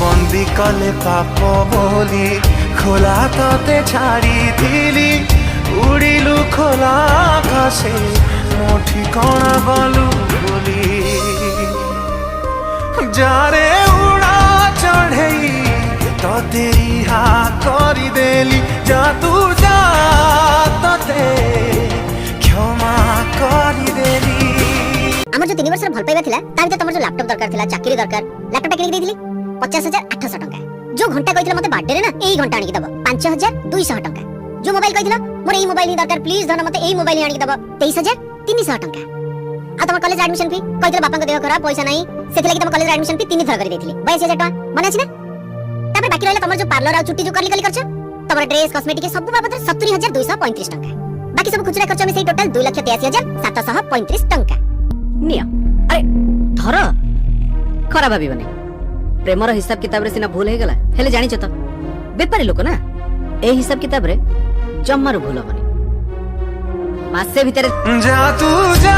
बंदी कले पाप बोली खोला तते छाड़ी दिली उड़िलु खोला आकाशे मो ठिकाना गलु बोली जारे उड़ा चढ़ई तते रिहा करी देली जा तू जा तते क्षमा करी देली। हमर जो 3 वर्ष भल पाइबा थिला ता भीतर तमर जो लैपटॉप दरकार थिला चाकरी दरकार लैपटॉप किनि देइदिली 50,800 टंका। जो घंटा कहितला मते बर्थडे रे ना एई घंटा आनी दबो 5,200 टंका। जो मोबाइल कहितला मोर एई मोबाइल ही दरकार प्लीज धन मते एई मोबाइल आनी दबो 23,300 टंका। आ तमर कॉलेज एडमिशन फी कहितला बापा को देह खराब पैसा नाही सेति लागि तम कॉलेज एडमिशन फी 3 थर करि देइथिली 22,000 टंका मन अछि ना। तापर बाकी रहला तमर जो पार्लर आ चुट्टी जो करली करली खर्च तमर ड्रेस कॉस्मेटिक सब बाबत 70,235 टंका। बाकी सब खुचरा खर्च में सेई टोटल 2,83,735 टंका निया। अरे धर खराब भाबिबनी प्रेमर हिसाब किताब रे सिना भूल हे गला हेले जानि छ त बेपारी लोक ना ए हिसाब किताब रे जम्मारो भूल हबनी मासे भीतर जा तू जा